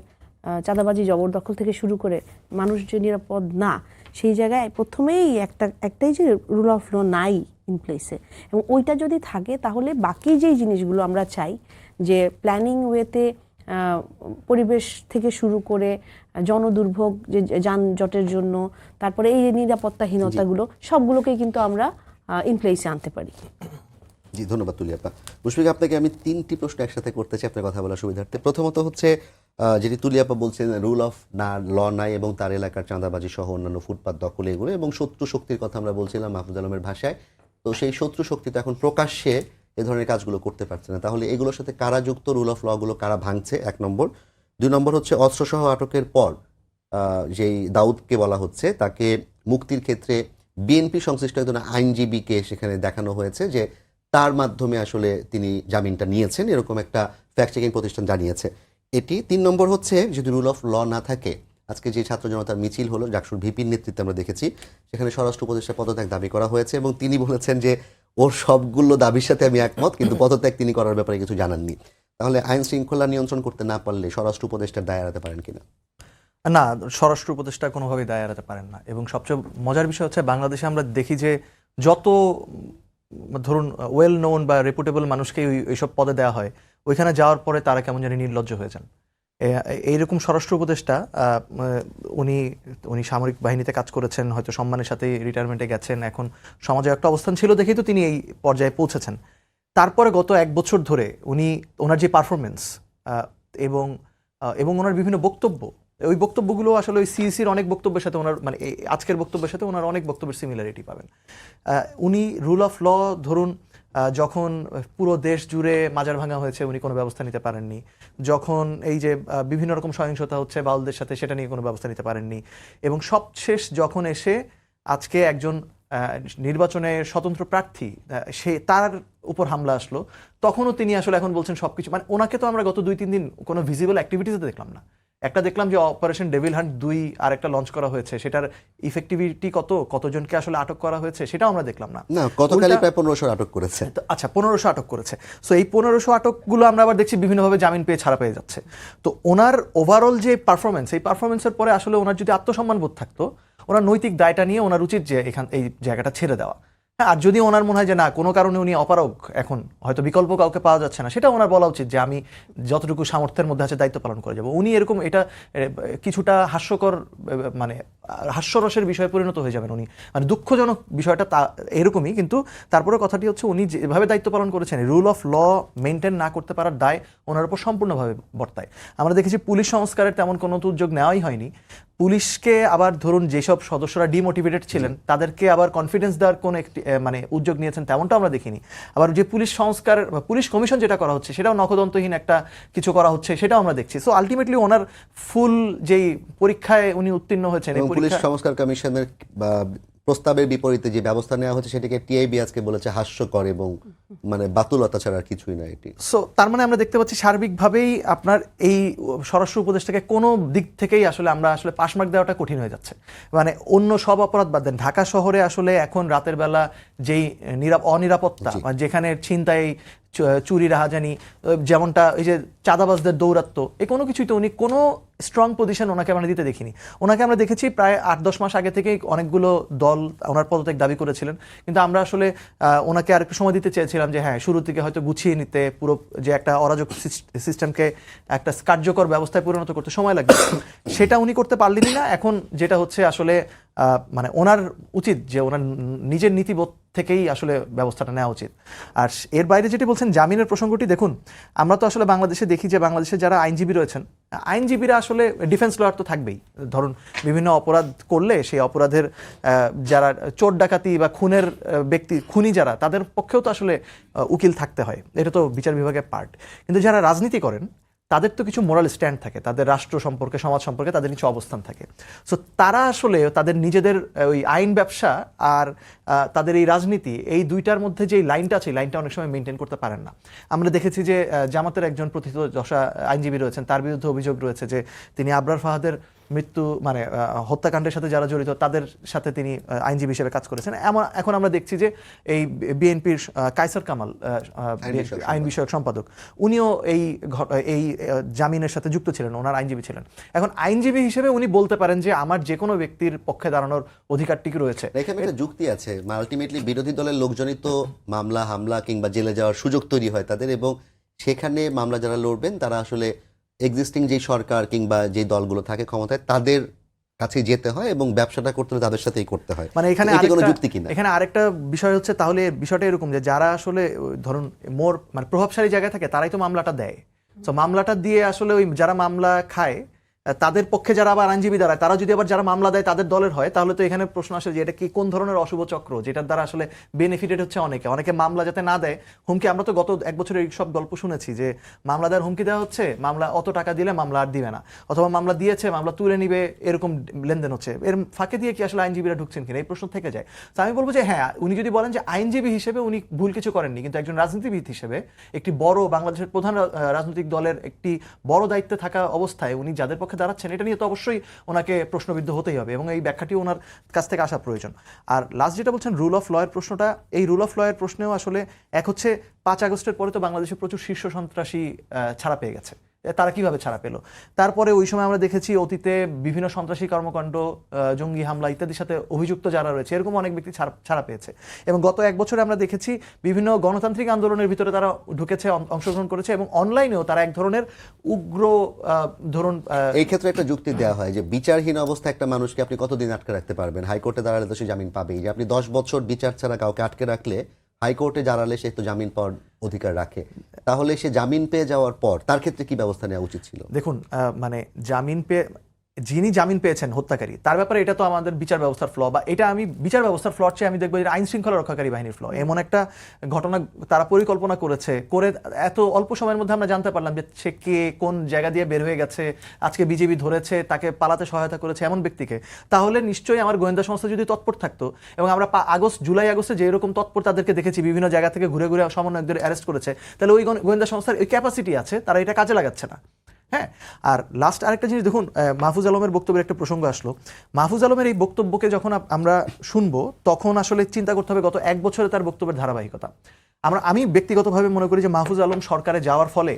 চাঁদাবাজি জবরদখল থেকে শুরু করে মানুষ যে নিরাপদ না, সেই জায়গায় প্রথমেই একটাই যে রুল অফ ল নাই ইন প্লেসে, এবং ওইটা যদি থাকে তাহলে বাকি যেই জিনিসগুলো আমরা চাই, যে প্ল্যানিং ওয়েতে পরিবেশ থেকে শুরু করে জনদুর্ভোগ, যে যানজটের জন্য, তারপরে এই নিরাপত্তাহীনতাগুলো, সবগুলোকেই কিন্তু আমরা ইন প্লেসে আনতে পারি। জি, ধন্যবাদ তুলিয়াপা। মুশফিক, আপনাকে আমি 3টি প্রশ্ন একসাথে করতে চাই আপনার কথা বলার সুবিধার্থে। প্রথমত হচ্ছে যেটি তুলিয়াপা বলছেন, রুল অফ ল নাই এবং তার এলাকার চাঁদাবাজি সহ অন্যান্য ফুটপাত দখল, এগুলো, এবং শত্রু শক্তির কথা আমরা বলছিলাম মাহফুজ আলমের ভাষায়। তো সেই শত্রু শক্তি তো এখন প্রকাশ্যে এ ধরনের কাজগুলো করতে পারছে না, তাহলে এগুলোর সাথে কারা যুক্ত, রুল অফ লগুলো কারা ভাঙছে, 1 নম্বর। 2 নম্বর হচ্ছে অস্ত্রসহ আটকের পর যেই দাউদকে বলা হচ্ছে, তাকে মুক্তির ক্ষেত্রে বিএনপি সংশ্লিষ্ট একজন আইনজীবীকে সেখানে দেখানো হয়েছে যে তার মাধ্যমে আসলে তিনি জামিনটা নিয়েছেন, এরকম একটা ফ্যাক্ট চেকিং প্রতিষ্ঠান জানিয়েছে। এটি 3 নম্বর হচ্ছে, যদি রুল অফ ল না থাকে, আজকে যে ছাত্র জনতার মিছিল হলো, জাকসুর ভিপির নেতৃত্বে আমরা দেখেছি, সেখানে স্বরাষ্ট্র উপদেষ্টার পদত্যাগ দাবি করা হয়েছে, এবং তিনি বলেছেন যে ওর সবগুলো দাবির সাথে আমি একমত, কিন্তু পদত্যাগ তিনি করার ব্যাপারে কিছু জানাননি। তাহলে আইন শৃঙ্খলা নিয়ন্ত্রণ করতে না পারলে স্বরাষ্ট্র উপদেষ্টার দায় এড়াতে পারেন কিনা? না, স্বরাষ্ট্র উপদেষ্টা কোনোভাবেই দায় এড়াতে পারেন না। এবং সবচেয়ে মজার বিষয় হচ্ছে, বাংলাদেশে আমরা দেখি যে যত ধরুন ওয়েল নোন বা রেপুটেবল মানুষকে এইসব পদে দেওয়া হয়, ওইখানে যাওয়ার পরে তারা কেমন জানি নির্লজ্জ হয়ে যান। এইরকম স্বরাষ্ট্র উপদেষ্টা উনি উনি সামরিক বাহিনীতে কাজ করেছেন, হয়তো সম্মানের সাথে রিটায়ারমেন্টে গেছেন, এখন সমাজে একটা অবস্থান ছিল দেখেই তো তিনি এই পর্যায়ে পৌঁছেছেন। তারপরে গত 1 বছর ধরে উনি ওনার যে পারফরমেন্স এবং ওনার বিভিন্ন বক্তব্য, ওই বক্তব্যগুলো আসলে ওই সিইসির অনেক বক্তব্যের সাথে ওনার মানে আজকের বক্তব্যের সাথে ওনার অনেক বক্তব্যের সিমিলারিটি পাবেন। উনি রুল অফ ল ধরুন যখন পুরো দেশ জুড়ে মাজার ভাঙা হয়েছে উনি কোনো ব্যবস্থা নিতে পারেননি, যখন এই যে বিভিন্ন রকম সহিংসতা হচ্ছে বাউলদের সাথে সেটা নিয়ে কোনো ব্যবস্থা নিতে পারেননি, এবং সবশেষ যখন এসে আজকে একজন নির্বাচনে স্বতন্ত্র প্রার্থী সে তার উপর হামলা আসলো, তখনও তিনি আসলে এখন বলছেন সবকিছু মানে ওনাকে তো আমরা গত 2-3 দিন কোনো ভিজিবল অ্যাক্টিভিটিসে দেখলাম না। একটা দেখলাম যে অপারেশন ডেভিল হান্ট 2 আর একটা লঞ্চ করা হয়েছে, সেটার ইফেক্টিভিটি কতজনকে আসলে আটক করা হয়েছে সেটাও আমরা দেখলাম না। গতকালই প্রায় 1500 আটক করেছে। আচ্ছা, 1500 আটক করেছে। সো এই 1500 আটকগুলো আমরা আবার দেখছি বিভিন্নভাবে জামিন পেয়ে ছাড়া পেয়ে যাচ্ছে। তো ওনার ওভারঅল যে পারফরমেন্স, এই পারফরমেন্সের পরে আসলে ওনার যদি আত্মসম্মান বোধ থাকতো, ওনার নৈতিক দায়টা নিয়ে ওনার উচিত যে এই জায়গাটা ছেড়ে দেওয়া। আর যদি ওনার মনে হয় যে না কোনো কারণে উনি অপারগ, এখন হয়তো বিকল্প কাউকে পাওয়া যাচ্ছে না, সেটা ওনার বলা উচিত যে আমি যতটুকু সামর্থ্যের মধ্যে আছে দায়িত্ব পালন করে যাব। উনি এরকম এটা কিছুটা হাস্যকর মানে হাস্যরসের বিষয়ে পরিণত হয়ে যাবেন উনি, মানে দুঃখজনক বিষয়টা তা এরকমই। কিন্তু তারপরে কথাটি হচ্ছে উনি যেভাবে দায়িত্ব পালন করেছেন, রুল অফ ল মেনটেন না করতে পারার দায় ওনার উপর সম্পূর্ণভাবে বর্তায়। আমরা দেখেছি পুলিশ সংস্কারের তেমন কোনো উদ্যোগ নেওয়াই হয়নি। পুলিশকে আবার ধরুন যেসব সদস্যরা ডিমোটিভেটেড ছিলেন তাদেরকে আবার কনফিডেন্স দেওয়ার কোন একটি মানে উদ্যোগ নিয়েছেন তেমনটা আমরা দেখিনি। আবার যে পুলিশ সংস্কার পুলিশ কমিশন যেটা করা হচ্ছে সেটাও নখদন্তহীন একটা কিছু করা হচ্ছে, সেটাও আমরা দেখছি। সো আলটিমেটলি ওনার ফুল যেই পরীক্ষায় উনি উত্তীর্ণ হয়েছেন, পুলিশ সংস্কার কমিশনের প্রস্তাবের বিপরীতে যে ব্যবস্থা নেওয়া হচ্ছে সেটাকে টিআইবি আজকে বলেছে হাস্যকর এবং মানে বাতুলতা ছাড়া আর কিছুই না এটি। সো তার মানে আমরা দেখতে পাচ্ছি সার্বিকভাবেই আপনার এই স্বরাষ্ট্র উপদেষ্টাকে কোনো দিক থেকেই আসলে আমরা আসলে পাশমার্ক দেওয়াটা কঠিন হয়ে যাচ্ছে। মানে অন্য সব অপরাধ বাদ দেন, ঢাকা শহরে আসলে এখন রাতের বেলা যেই অনিরাপত্তা, যেখানে ছিনতাই চুরি রাহাজানি, যেমনটা এই যে চাঁদাবাজদের দৌরাত্ম্য, এই কোনো কিছুই তো উনি কোনো স্ট্রং পজিশন ওনাকে আমরা দিতে দেখিনি। ওনাকে আমরা দেখেছি প্রায় 8-10 মাস আগে থেকেই অনেকগুলো দল ওনার পদত্যাগ দাবি করেছিলেন, কিন্তু আমরা আসলে ওনাকে আর একটু সময় দিতে চেয়েছিলাম যে হ্যাঁ শুরু থেকে হয়তো গুছিয়ে নিতে, পুরো যে একটা অরাজক সিস্টেমকে একটা কার্যকর ব্যবস্থায় পরিণত করতে সময় লাগবে, সেটা উনি করতে পারলেনই না। এখন যেটা হচ্ছে আসলে মানে ওনার উচিত যে ওনার নিজের নীতিবোধ থেকেই আসলে ব্যবস্থাটা নেওয়া উচিত। আর এর বাইরে যেটি বলছেন জামিনের প্রসঙ্গটি, দেখুন আমরা তো আসলে বাংলাদেশে দেখি যে বাংলাদেশে যারা আইনজীবী রয়েছেন, আইনজীবীরা আসলে ডিফেন্স লয়ার তো থাকবেই। ধরুন বিভিন্ন অপরাধ করলে সেই অপরাধের যারা চোর ডাকাতি বা খুনের ব্যক্তি খুনি যারা, তাদের পক্ষেও তো আসলে উকিল থাকতে হয়, এটা তো বিচার বিভাগের পার্ট। কিন্তু যারা রাজনীতি করেন তাদের তো কিছু মোরাল স্ট্যান্ড থাকে, তাদের রাষ্ট্র সম্পর্কে সমাজ সম্পর্কে তাদের কিছু অবস্থান থাকে। সো তারা আসলে তাদের নিজেদের ওই আইন ব্যবসা আর তাদের এই রাজনীতি, এই দুইটার মধ্যে যে লাইনটা আছে, লাইনটা অনেক সময় মেনটেন করতে পারেন না। আমরা দেখেছি যে জামাতের একজন প্রথিতযশা আইনজীবী রয়েছেন, তার বিরুদ্ধে অভিযোগ রয়েছে যে তিনি আবরার ফাহাদের মৃত্যু মানে হত্যাকাণ্ডের সাথে যারা জড়িত তাদের সাথে তিনি আইনজীবী হিসেবে কাজ করেছেন। এখন আমরা দেখছি যে এই বিএনপির কায়সার কামাল আইন বিষয়ক সম্পাদক, উনিও এই জামিনের সাথে যুক্ত ছিলেন, ওনার আইনজীবী ছিলেন। এখন আইনজীবী হিসেবে উনি বলতে পারেন যে আমার যে কোনো ব্যক্তির পক্ষে দাঁড়ানোর অধিকারটিকে রয়েছে। এখানে একটা যুক্তি আছে, আলটিমেটলি বিরোধী দলের লোকজনই তো মামলা হামলা কিংবা জেলে যাওয়ার সুযোগ তৈরি হয় তাদের, এবং সেখানে মামলা যারা লড়বেন তারা আসলে এক্সিস্টিং যে সরকার কিংবা যে দলগুলো থাকে ক্ষমতায় তাদের কাছে যেতে হয় এবং ব্যবসাটা করতে হলে তাদের সাথেই করতে হয়। মানে এখানে কোনো যুক্তি কিনা, এখানে আরেকটা বিষয় হচ্ছে, তাহলে বিষয়টা এরকম যে যারা আসলে ধরুন মোর মানে প্রভাবশালী জায়গায় থাকে তারাই তো মামলাটা দেয়। তো মামলাটা দিয়ে আসলে ওই যারা মামলা খায় তাদের পক্ষে যারা আবার আইনজীবী দাঁড়ায়, তারা যদি আবার যারা মামলা দেয় তাদের দলের হয়, তাহলে তো এখানে প্রশ্ন আসে যে এটা কি কোন ধরনের অশুভ চক্র, যেটার দ্বারা আসলে বেনিফিটেড হচ্ছে অনেকে মামলা যাতে না দেয় হুমকি। আমরা তো গত 1 বছরের সব গল্প শুনেছি যে মামলা দেওয়ার হুমকি দেওয়া হচ্ছে, মামলা অত টাকা দিলে মামলা আর দিবে না, অথবা মামলা দিয়েছে মামলা তুলে নিবে, এরকম লেনদেন হচ্ছে। এর ফাঁকে দিয়ে কি আসলে আইনজীবীরা ঢুকছেন কিনা এই প্রশ্ন থেকে যায়। তো আমি বলবো যে হ্যাঁ, উনি যদি বলেন যে আইনজীবী হিসেবে উনি ভুল কিছু করেননি, কিন্তু একজন রাজনীতিবিদ হিসেবে একটি বড় বাংলাদেশের প্রধান রাজনৈতিক দলের একটি বড় দায়িত্বে থাকা অবস্থায় উনি যাদের পক্ষে দাঁড়াচ্ছেন, এটা নিয়ে তো অবশ্যই ওনাকে প্রশ্নবিদ্ধ হতেই হবে এবং এই ব্যাখ্যাটি ওনার কাছ থেকে আসা প্রয়োজন। আর লাস্ট যেটা বলছেন রুল অফ লয়ের প্রশ্নটা, এই রুল অফ লয়ের প্রশ্নেও আসলে এক হচ্ছে 5 আগস্টের পরে তো বাংলাদেশে প্রচুর শীর্ষ সন্ত্রাসী ছাড়া পেয়ে গেছে, তারা কিভাবে ছাড়া পেল। তারপরে ওই সময় আমরা দেখেছি অতীতে বিভিন্ন সন্ত্রাসী কর্মকাণ্ড, জঙ্গি হামলা ইত্যাদির সাথে অভিযুক্ত যারা রয়েছে এরকম অনেক ব্যক্তি ছাড়া পেয়েছে। এবং গত এক বছরে আমরা দেখেছি বিভিন্ন গণতান্ত্রিক আন্দোলনের ভিতরে তারা ঢুকেছে, অংশগ্রহণ করেছে এবং অনলাইনেও তারা এক ধরনের উগ্র ধরুন এই ক্ষেত্রে একটা যুক্তি দেওয়া হয় যে বিচারহীন অবস্থায় একটা মানুষকে আপনি কতদিন আটকে রাখতে পারবেন, হাইকোর্টে দাঁড়ালে তো সে জামিন পাবেই। যে আপনি 10 বছর বিচার ছাড়া কাউকে আটকে রাখলে হাইকোর্টে দাঁড়ালে সে তো জামিন পাওয়ার অধিকার রাখে, তাহলে সে জামিন পেয়ে যাওয়ার পর তার ক্ষেত্রে কি ব্যবস্থা নেওয়া উচিত ছিল? দেখুন মানে যিনি জামিন পেয়েছেন হত্যাকারী, তার ব্যাপারে এটা তো আমাদের বিচার ব্যবস্থার ফ্ল, বা এটা আমি বিচার ব্যবস্থার ফ্লর চেয়ে আমি দেখবো যে আইন শৃঙ্খলা রক্ষাকারী বাহিনীর ফ্ল। এমন একটা ঘটনা তারা পরিকল্পনা করে এত অল্প সময়ের মধ্যে আমরা জানতে পারলাম যে সে কে কোন জায়গা দিয়ে বের হয়ে গেছে, আজকে বিজেপি ধরেছে, তাকে পালাতে সহায়তা করেছে এমন ব্যক্তিকে। তাহলে নিশ্চয়ই আমার গোয়েন্দা সংস্থা যদি তৎপর থাকতো, এবং আমরা জুলাই আগস্টে যে এরকম তৎপর তাদেরকে দেখেছি বিভিন্ন জায়গা থেকে ঘুরে ঘুরে সমন্বয়কদের অ্যারেস্ট করেছে, তাহলে ওই গোয়েন্দা সংস্থার ওই ক্যাপাসিটি আছে, তারা এটা কাজে লাগাচ্ছে না। হ্যাঁ, আর লাস্ট আরেকটা জিনিস দেখুন, মাহফুজ আলমের বক্তব্যের একটা প্রসঙ্গ আসলো। মাহফুজ আলমের এই বক্তব্যকে যখন আমরা শুনবো তখন আসলে চিন্তা করতে হবে গত এক বছরে তার বক্তব্যের ধারাবাহিকতা। আমি ব্যক্তিগতভাবে মনে করি যে মাহফুজ আলম সরকারে যাওয়ার ফলে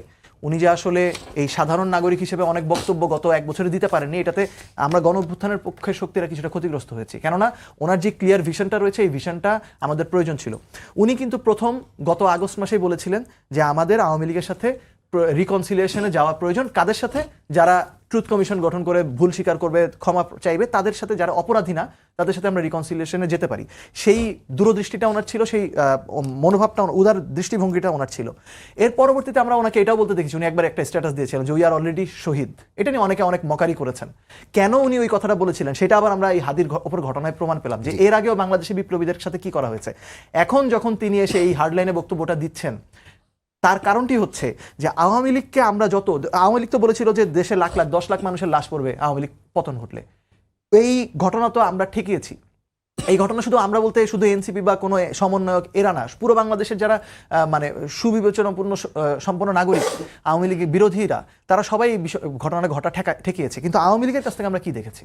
উনি যে আসলে এই সাধারণ নাগরিক হিসেবে অনেক বক্তব্য গত এক বছরে দিতে পারেননি, এটাতে আমরা গণ অভ্যুত্থানের পক্ষের শক্তিরা কিছুটা ক্ষতিগ্রস্ত হয়েছে। কেননা ওনার যে ক্লিয়ার ভিশনটা রয়েছে, এই ভিশনটা আমাদের প্রয়োজন ছিল। উনি কিন্তু গত আগস্ট মাসেই বলেছিলেন যে আমাদের আওয়ামী লীগের সাথে রিকনসিলিয়েশনে যাওয়া প্রয়োজন। কাদের সাথে? যারা ট্রুথ কমিশন গঠন করে ভুল স্বীকার করবে, ক্ষমা চাইবে, তাদের সাথে। যারা অপরাধী না তাদের সাথে আমরা রিকনসিলিয়েশনে যেতে পারি। সেই দূরদৃষ্টিটা ওনার ছিল, সেই মনোভাবটা, উদার দৃষ্টিভঙ্গিটা ওনার ছিল। এর পরবর্তীতে আমরা ওনাকে এটাও বলতে দেখেছি, উনি একবার একটা স্ট্যাটাস দিয়েছিলেন যে উই আর অলরেডি শহীদ। এটা নিয়ে অনেকে অনেক মকারি করেছেন। কেন উনি ওই কথাটা বলেছিলেন সেটা আবার আমরা এই হাদির ওপর ঘটনায় প্রমাণ পেলাম যে এর আগেও বাংলাদেশি বিপ্লবীদের সাথে কি করা হয়েছে। এখন যখন তিনি এসে এই হার্ডলাইনে বক্তব্যটা দিচ্ছেন, তার কারণটি হচ্ছে যে আওয়ামী লীগকে আমরা আওয়ামী লীগ তো বলেছিল যে দেশে লাখ লাখ 10 লাখ মানুষের লাশ পড়বে আওয়ামী লীগ পতন ঘটলে। এই ঘটনা তো আমরা ঠেকিয়েছি। এই ঘটনা শুধু আমরা বলতে শুধু এনসিপি বা কোনো সমন্বয়ক এরা না, পুরো বাংলাদেশের যারা মানে সুবিবেচনাপূর্ণ সম্পন্ন নাগরিক, আওয়ামী লীগের বিরোধীরা, তারা সবাই ঘটনা ঠেকিয়েছে। কিন্তু আওয়ামী লীগের কাছ থেকে আমরা কি দেখেছি?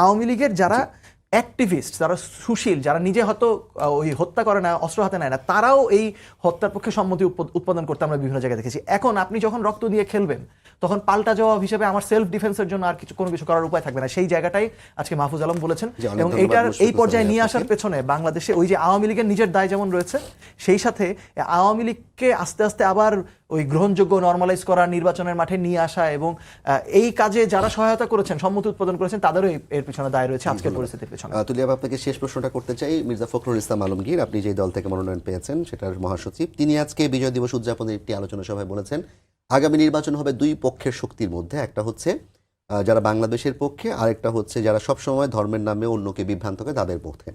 আওয়ামী লীগের যারা অ্যাক্টিভিস্ট, যারা সুশীল, যারা নিজে হয়তো ওই হত্যা করে না, অস্ত্র হাতে নেয় না, তারাও এই হত্যার পক্ষে সম্মতি উৎপাদন করতে আমরা বিভিন্ন জায়গায় দেখেছি। এখন আপনি যখন রক্ত দিয়ে খেলবেন তখন পাল্টা জবাব হিসেবে আমার সেলফ ডিফেন্সের জন্য আর কোনো কিছু করার উপায় থাকবে না। সেই জায়গাটাই আজকে মাহফুজ আলম বলেছেন। এবং এই পর্যায়ে নিয়ে আসার পেছনে বাংলাদেশে ওই যে আওয়ামী লীগের নিজের দায় যেমন রয়েছে, সেই সাথে আওয়ামী লীগকে আস্তে আস্তে আবার ওই গ্রহণযোগ্য নরমালাইজ করা, নির্বাচনের মাঠে নিয়ে আসা এবং এই কাজে যারা সহায়তা করেছেন, সম্মতি উৎপাদন করেছেন, তাদেরও এর পিছনে দায় রয়েছে আজকের পরিস্থিতির পিছনে। তুলিয়া, আপনাকে শেষ প্রশ্নটা করতে চাই। মির্জা ফখরুল ইসলাম আলমগীর, আপনি যে দল থেকে মনোনয়ন পেয়েছেন সেটার মহাসচিব, তিনি আজকে বিজয় দিবস উদযাপনের একটি আলোচনা সভায় বলেছেন আগামী নির্বাচন হবে দুই পক্ষের শক্তির মধ্যে। একটা হচ্ছে যারা বাংলাদেশের পক্ষে, আরেকটা হচ্ছে যারা সবসময় ধর্মের নামে অন্যকে বিভ্রান্ত করে তাদের পক্ষে।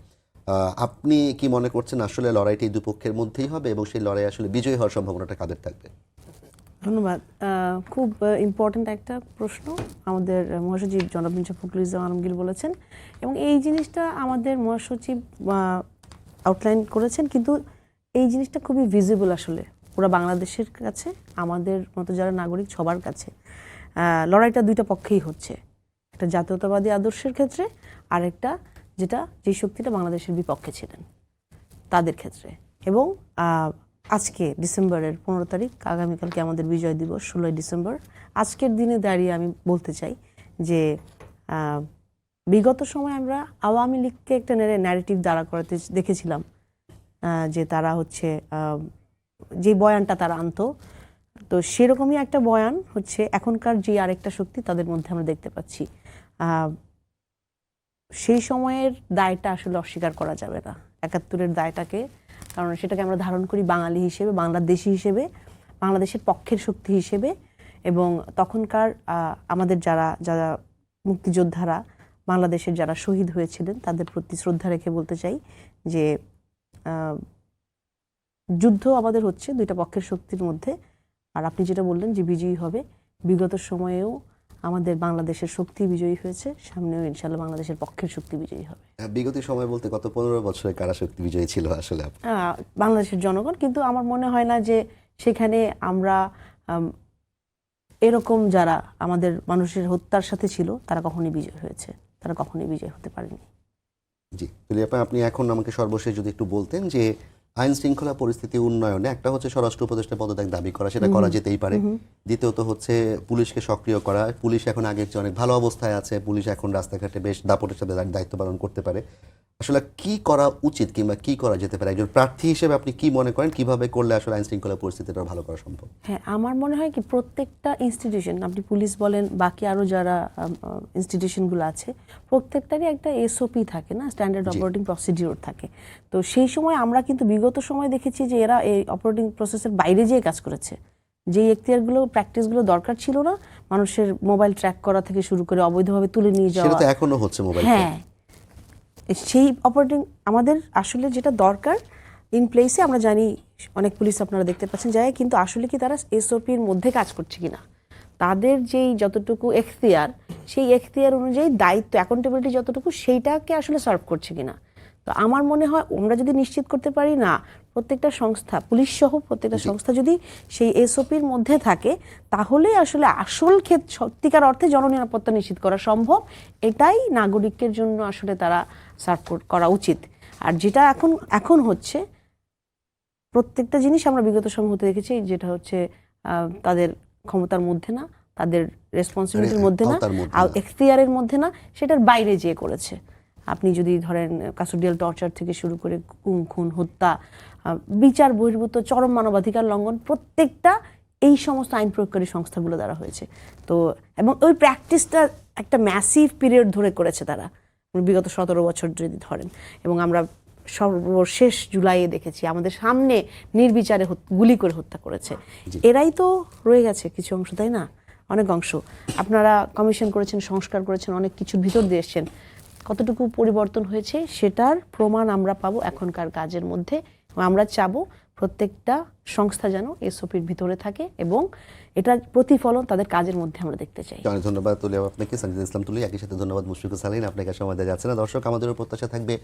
আপনি কি মনে করছেন আসলে লড়াইটি দুই পক্ষের মধ্যেই হবে, এবং সেই লড়াই আসলে বিজয়ী হওয়ার সম্ভাবনাটা কাদের থাকবে? ধন্যবাদ। খুব ইম্পর্ট্যান্ট একটা প্রশ্ন আমাদের মহাসচিব জনাব মির্জা ফখরুল ইসলাম আলমগীর বলেছেন, এবং এই জিনিসটা আমাদের মহাসচিব আউটলাইন করেছেন। কিন্তু এই জিনিসটা খুবই ভিজিবল আসলে পুরো বাংলাদেশের কাছে, আমাদের মতো যারা নাগরিক সবার কাছে। লড়াইটা দুইটা পক্ষেই হচ্ছে, একটা জাতীয়তাবাদী আদর্শের ক্ষেত্রে, আর একটা যে শক্তিটা বাংলাদেশের বিপক্ষে ছিলেন তাদের ক্ষেত্রে। এবং আজকে ডিসেম্বরের 15 তারিখ, আগামীকালকে আমাদের বিজয় দিবস 16ই ডিসেম্বর। আজকের দিনে দাঁড়িয়ে আমি বলতে চাই যে বিগত সময় আমরা আওয়ামী লীগকে একটা ন্যারেটিভ দাঁড়া করাতে দেখেছিলাম, যে তারা হচ্ছে যে বয়ানটা তারা আনতো, তো সেরকমই একটা বয়ান হচ্ছে এখনকার যে আরেকটা শক্তি তাদের মধ্যে আমরা দেখতে পাচ্ছি। সেই সময়ের দায়টা আসলে অস্বীকার করা যাবে না, 71-এর দায়টাকে, কারণ সেটাকে আমরা ধারণ করি বাঙালি হিসেবে, বাংলাদেশি হিসেবে, বাংলাদেশের পক্ষের শক্তি হিসেবে। এবং তখনকার আমাদের যারা মুক্তিযোদ্ধারা, বাংলাদেশের যারা শহীদ হয়েছিলেন, তাদের প্রতি শ্রদ্ধা রেখে বলতে চাই যে যুদ্ধ আমাদের হচ্ছে দুইটা পক্ষের শক্তির মধ্যে। আর আপনি যেটা বললেন যে বিজয়ী হবে, বিগত সময়েও আমাদের বাংলাদেশের শক্তি বিজয়ী হয়েছে, সামনেও ইনশাআল্লাহ বাংলাদেশের পক্ষের শক্তি বিজয়ী হবে। বিগত সময় বলতে গত 15 বছরে কারা শক্তি বিজয়ী ছিল আসলে? বাংলাদেশের জনগণ। কিন্তু আমার মনে হয় না যে সেখানে আমরা এরকম যারা আমাদের মানুষের হত্যার সাথে ছিল তারা কখনোই বিজয় হয়েছে, তারা কখনোই বিজয় হতে পারেনি। জি তুলিয়া, আপনি এখন আমাকে সর্বশেষ যদি একটু বলতেন যে আইন শৃঙ্খলা পরিস্থিতি উন্নয়নে একটা হচ্ছে স্বরাষ্ট্র উপদেষ্টা পদত্যাগ দাবি করা, সেটা করা যেতেই পারে। দ্বিতীয়ত হচ্ছে পুলিশকে সক্রিয় করা। পুলিশ এখন আগের চেয়ে অনেক ভালো অবস্থায় আছে, পুলিশ এখন রাস্তাঘাটে বেশ দাপটের সাথে তার দায়িত্ব পালন করতে পারে। আসলে কি করা উচিত কিংবা কি করা যেতে পারে, একজন প্রার্থী হিসেবে আপনি কি মনে করেন কিভাবে করলে আসলে আইন শৃঙ্খলা পরিস্থিতিটা ভালো করা সম্ভব? হ্যাঁ, আমার মনে হয় কি প্রত্যেকটা ইনস্টিটিউশন, আপনি পুলিশ বলেন, বাকি আরো যারা ইনস্টিটিউশনগুলো আছে, প্রত্যেকটারই একটা এসওপি থাকে না, স্ট্যান্ডার্ড অপারেটিং প্রসিডিওর থাকে। তো সেই সময় আমরা কিন্তু বিগত সময় দেখেছি যে এরা এই অপারেটিং প্রসেসের বাইরে যেয়ে কাজ করেছে। যেই এখতিয়ারগুলো প্র্যাকটিসগুলো দরকার ছিল না, মানুষের মোবাইল ট্র্যাক করা থেকে শুরু করে অবৈধভাবে তুলে নিয়ে সেটা যাওয়া, তো এখনো হচ্ছে মোবাইল। হ্যাঁ, সেই অপারেটিং আমাদের আসলে যেটা দরকার ইন প্লেসে আমরা জানি অনেক পুলিশ আপনারা দেখতে পাচ্ছেন যায়, কিন্তু আসলে কি তারা এসওপির মধ্যে কাজ করছে কিনা, তাদের যেই যতটুকু এখতিয়ার সেই এখতিয়ার অনুযায়ী দায়িত্ব অ্যাকাউন্টেবিলিটি যতটুকু সেইটাকে আসলে সার্ভ করছে কিনা। তো আমার মনে হয় আমরা যদি নিশ্চিত করতে পারি না, প্রত্যেকটা সংস্থা পুলিশ সহ প্রত্যেকটা সংস্থা যদি সেই এসওপির মধ্যে থাকে, তাহলে আসলে আসল সত্যিকার অর্থে জননিরাপত্তা নিশ্চিত করা সম্ভব। এটাই নাগরিকের জন্য আসলে তারা সার্ভ করা উচিত। আর যেটা এখন হচ্ছে, প্রত্যেকটা জিনিস আমরা বিগত সময় হতে দেখেছি, যেটা হচ্ছে তাদের ক্ষমতার মধ্যে না, তাদের রেসপন্সিবিলিটির মধ্যে না, এখতিয়ারের মধ্যে না, সেটার বাইরে যেয়ে করেছে। আপনি যদি ধরেন কাস্টোডিয়াল টর্চার থেকে শুরু করে গুম, খুন, হত্যা, বিচার বহির্ভূত চরম মানবাধিকার লঙ্ঘন, প্রত্যেকটা এই সমস্ত আইন প্রয়োগকারী সংস্থাগুলো দ্বারা হয়েছে। তো এবং ওই প্র্যাকটিসটা একটা ম্যাসিভ পিরিয়ড ধরে করেছে তারা, বিগত 17 বছর যদি ধরেন। এবং আমরা সর্বশেষ জুলাইয়ে দেখেছি আমাদের সামনে নির্বিচারে গুলি করে হত্যা করেছে। এরাই তো রয়ে গেছে কিছু অংশ, তাই না? অনেক অংশ আপনারা কমিশন করেছেন, সংস্কার করেছেন, অনেক কিছুর ভিতর দিয়ে এসছেন। কতটুকু পরিবর্তন হয়েছে সেটার প্রমাণ আমরা পাবো এখনকার কাজের মধ্যে। আমরা চাবো প্রত্যেকটা সংস্থা যেন এসওপির ভিতরে থাকে এবং এটার প্রতিফলন তাদের কাজের মধ্যে আমরা দেখতে চাই। অনেক ধন্যবাদ তুলি আপনাকে, সঞ্জিদ ইসলাম তুলি। একই সাথে ধন্যবাদ মুশফিকুল সালিন, আপনাকে সময় দেওয়া যাচ্ছে না। দর্শক, আমাদেরও প্রত্যাশা থাকবে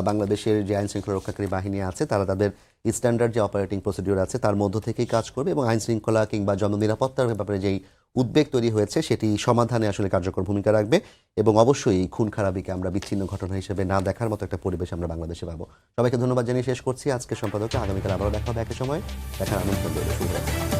বাংলাদেশের যে আইন শৃঙ্খলা রক্ষাকারী বাহিনী আছে তারা তাদের স্ট্যান্ডার্ড যে অপারেটিং প্রসিডিওর আছে তার মধ্য থেকেই কাজ করবে এবং আইন শৃঙ্খলা কিংবা জননিরাপত্তার ব্যাপারে যেই উদ্বেগ তৈরি হয়েছে সেটি সমাধানে আসলে কার্যকর ভূমিকা রাখবে এবং অবশ্যই খুন খারাপিকে আমরা বিচ্ছিন্ন ঘটনা হিসেবে না দেখার মতো একটা পরিবেশ আমরা বাংলাদেশে পাবো। সবাইকে ধন্যবাদ জানিয়ে শেষ করছি আজকের সম্পাদকে। আগামীকাল আবারও দেখা হবে একই সময়। দেখার আমন্ত্রণ রইল। শুভরাত্রি।